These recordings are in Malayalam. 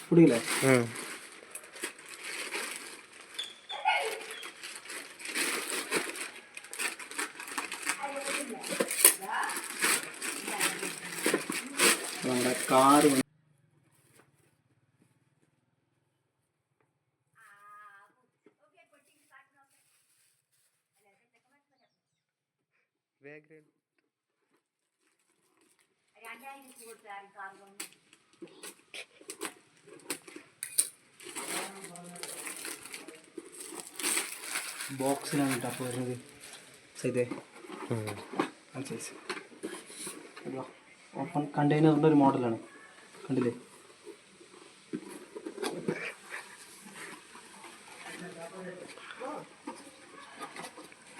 കുടിയില്ലേ? നമ്മുടെ കാറ് ബോക്സിലാണ് കേട്ടോ അപ്പോൾ വരുന്നത്. സൈതേ സൈസ് ഓപ്പൺ കണ്ടെയ്നറിൻ്റെ ഒരു മോഡലാണ്, കണ്ടില്ലേ?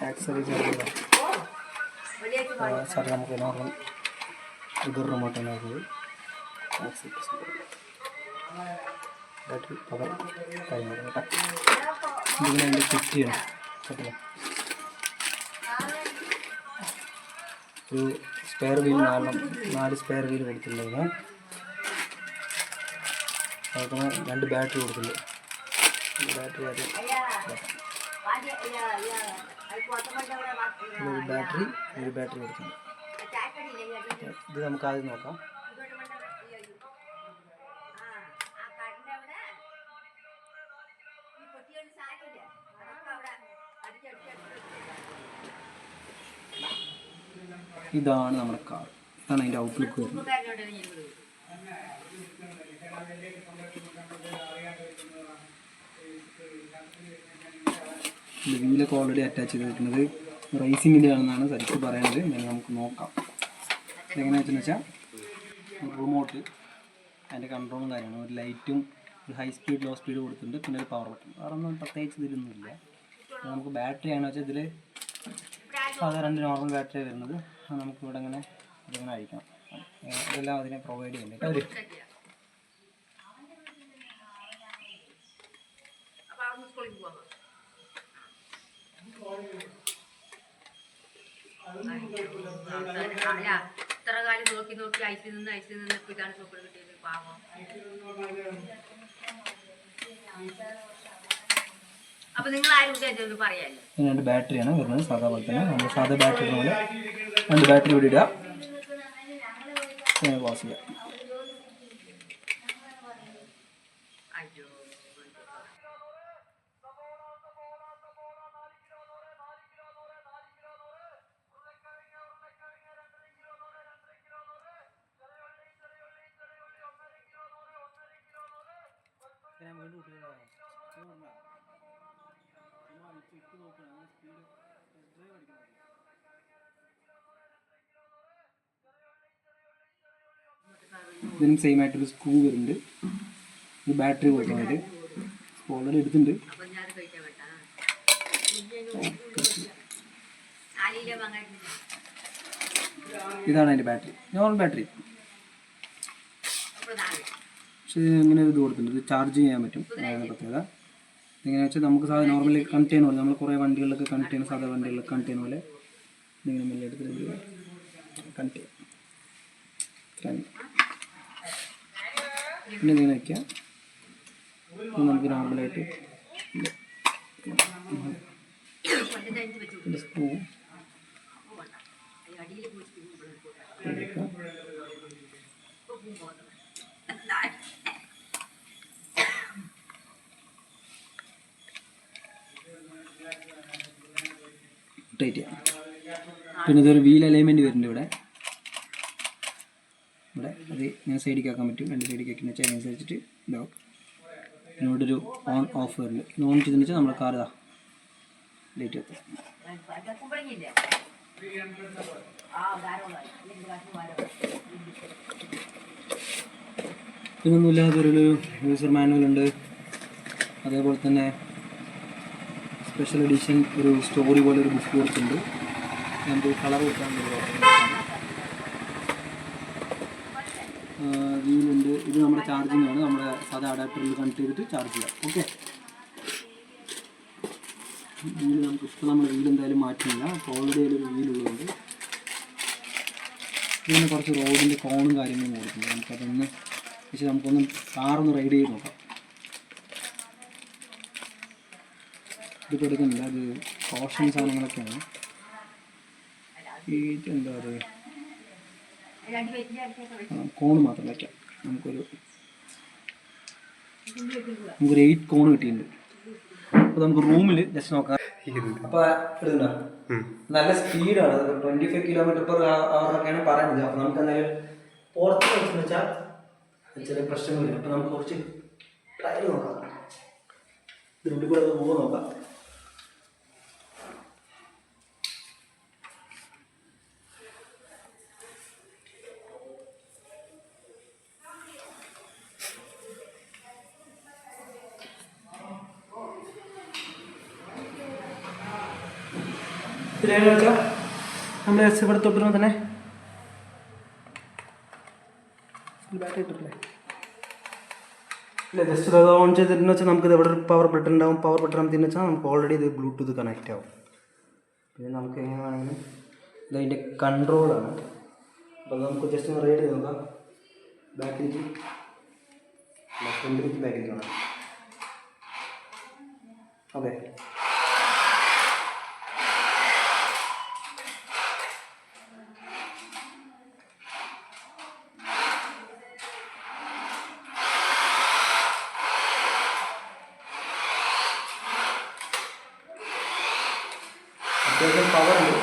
ആക്സറീസ് സാർ നമുക്ക് നോർമൽ ഇതൊരു റിമോട്ടാണ് ആക്കുന്നത്. ബാറ്ററി പവർ കഴിഞ്ഞു കേട്ടോ. ഇതിങ്ങനെ അതിൻ്റെ ഫിറ്റ് ചെയ്യണം കേട്ടോ. ഒരു സ്പെയർ വീൽ 4 സ്പെയർ വീൽ കൊടുത്തിട്ടുണ്ടായിരുന്നു. അതുപോലെ 2 ബാറ്ററി കൊടുത്തിട്ടുണ്ട്. ബാറ്ററി ഒരു ബാറ്ററി കൊടുത്തിട്ടുണ്ട്. ഇത് നമുക്ക് ആദ്യം നോക്കാം. ഇതാണ് നമ്മുടെ കാർ. ഇതാണ് അതിൻ്റെ ഔട്ട്ലുക്ക് വരുന്നത്. വീലൊക്കെ ഓൾറെഡി അറ്റാച്ച് ചെയ്തിരിക്കുന്നത് റേസിങ്ങിൻ്റെ ആണെന്നാണ് ശരിക്കും പറയുന്നത്. നമുക്ക് നോക്കാം എങ്ങനെയാണെന്ന് വെച്ചാൽ റിമോട്ട്, അതിൻ്റെ കൺട്രോളും കാര്യങ്ങളും, ഒരു ലൈറ്റും, ഒരു ഹൈ സ്പീഡ് ലോ സ്പീഡ് കൊടുത്തിട്ടുണ്ട്, പിന്നെ ഒരു പവർ ബട്ടൺ. വേറെ ഒന്നും പ്രത്യേകിച്ച് ഇതിലൊന്നുമില്ല. നമുക്ക് ബാറ്ററി ആണെന്ന് വെച്ചാൽ ഇതിൽ സാധാരണ 2 നോർമൽ ബാറ്ററി വരുന്നത്. നമുക്കിവിടെ ഇങ്ങനെ ഇതിങ്ങനെ അഴിക്കാം. ഇതെല്ലാം അതിനെ പ്രൊവൈഡ് ചെയ്യുന്നുണ്ട്. ഇത്ര കാലം നോക്കി ഐസിൽ നിന്ന് ഇതാണ് ചോക്കള് കിട്ടിയത്. പാവം. അപ്പൊ നിങ്ങൾ ആരും പറയാല്ലോ. 2 ബാറ്ററിയാണ് വരുന്നത്. സാധാ പോലെ തന്നെ നമ്മൾ സാധാ ബാറ്ററി പോലെ 2 ബാറ്ററി ഇവിടെ ഇടുക, ക്ലോസ് ചെയ്യുക. ഇതിനും സെയിം ആയിട്ടൊരു സ്ക്രൂ വരുന്നുണ്ട്. ഒരു ബാറ്ററി കൊടുക്കുന്നുണ്ട്. ഓൾറെഡി എടുത്തിട്ടുണ്ട്. ഇതാണ് അതിൻ്റെ ബാറ്ററി, നോർമൽ ബാറ്ററി. പക്ഷേ ഇങ്ങനെ ഒരു ഇത് കൊടുത്തിട്ടുണ്ട്. ഇത് ചാർജ് ചെയ്യാൻ പറ്റും. പ്രത്യേകത എങ്ങനെയാണെന്ന് വെച്ചാൽ നമുക്ക് സാധാരണ നോർമലി കണക്ട് ചെയ്യുന്ന പോലെ, നമ്മൾ കുറേ വണ്ടികളിലൊക്കെ കണക്ട് ചെയ്യുന്ന, സാധാരണ വണ്ടികളിലൊക്കെ കണക്ട് ചെയ്യുന്ന പോലെ ഇങ്ങനെ മെല്ലെ എടുത്തിട്ട് കണക്ട് ചെയ്യാം. പിന്നെ ഇങ്ങനെ വയ്ക്കാം. നമുക്ക് നോർമലായിട്ട് സ്ക്രൂ ടൈറ്റ് ചെയ്യാം. പിന്നെ ഇതൊരു വീൽ അലൈൻമെൻറ്റ് വരുന്നുണ്ട് ഇവിടെ. അത് ഇങ്ങനെ സൈഡിലേക്ക് ആക്കാൻ പറ്റും. 2 സൈഡിലേക്ക് ആക്കി വെച്ചാൽ അതിനനുസരിച്ചിട്ട് ഇതാവും. ഇവിടെ ഒരു ഓൺ ഓഫ് വരുന്നുണ്ട്. ഓൺ ചെയ്തെന്ന് വെച്ചാൽ നമ്മുടെ കാർ ലൈറ്റ് എത്തും. ഇതൊന്നുമില്ലാതെ ഒരു യൂസർ മാനുവൽ ഉണ്ട്. അതേപോലെ തന്നെ സ്പെഷ്യൽ എഡിഷൻ ഒരു സ്റ്റോറി പോലെ ഒരു ബുക്ക് കൊടുത്തിട്ടുണ്ട്. നമുക്ക് കളർ കൊടുക്കാൻ വീലുണ്ട്. ഇത് നമ്മുടെ ചാർജിങ് ആണ്. നമ്മുടെ സാധാ അഡാപ്റ്ററിൽ കണക്ട് ചെയ്തിട്ട് ചാർജ് ചെയ്യാം. ഓക്കെ, വീല് നമുക്ക് ഇഷ്ടം, നമ്മൾ വീൽ എന്തായാലും മാറ്റുന്നില്ല. അപ്പോൾ ഓൾറെഡി അതിലൊരു വീലുള്ളതുകൊണ്ട് പിന്നെ കുറച്ച് റോഡിൻ്റെ കോണും കാര്യങ്ങളും കൊടുക്കുന്നുണ്ട്. നമുക്കതൊന്ന് പക്ഷേ നമുക്കൊന്ന് കാറൊന്ന് റൈഡ് ചെയ്ത് നോക്കാം. ഇതിപ്പോൾ എടുക്കുന്നില്ല, അത് കോഷൻ സാധനങ്ങളൊക്കെയാണ്. എന്താ പറയുക, കോണ് മാത്രം വയ്ക്കാം. നമുക്കൊരു 8 കോണ് കിട്ടിയിട്ടുണ്ട്. അപ്പോൾ നമുക്ക് റൂമിൽ ജസ്റ്റ് നോക്കാം. അപ്പോൾ ഇടുന്നുണ്ടോ, നല്ല സ്പീഡാണ്. 25 km/h പറയുന്നത്. അപ്പോൾ നമുക്ക് എന്തായാലും പുറത്ത് വെച്ചെന്ന് വെച്ചാൽ ചെറിയ പ്രശ്നങ്ങളില്ല. അപ്പോൾ നമുക്ക് കുറച്ച് ട്രയൽ നോക്കാം, ഇതിനുള്ളിൽ കൂടെ പോകുമ്പോൾ നോക്കാം. ഇതിലേക്ക് വെച്ചാൽ നമ്മൾ ജസ്റ്റ് ഇവിടെ തൊട്ടിരുമ്പോൾ തന്നെ ബാറ്ററി ഇട്ടിട്ടില്ലേ, ഇല്ല ജസ്റ്റ് ഇത് ഓൺ ചെയ്തിട്ടെന്ന് വെച്ചാൽ നമുക്കിത് എവിടെ ഒരു പവർ ബട്ടൺ ഉണ്ടാവും. പവർ ബട്ടൺ അമർത്തിന്ന് വെച്ചാൽ നമുക്ക് ഓൾറെഡി ഇത് ബ്ലൂടൂത്ത് കണക്റ്റ് ആവും. പിന്നെ നമുക്ക് എങ്ങനെ വേണമെങ്കിലും ഇതതിൻ്റെ കൺട്രോളാണ്. അപ്പോൾ നമുക്ക് ജസ്റ്റ് ഒന്ന് റൈഡ് ചെയ്ത് നോക്കാം. ബാക്കിലേക്ക് ഫ്രണ്ടിലേക്ക് ബാക്കിലേക്ക് വേണം. ഓക്കെ, അത്യാവശ്യം പവറുണ്ട്.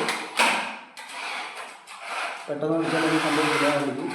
പെട്ടെന്ന് വിളിച്ചാൽ ഈ സംഭവം ശരിയാകും.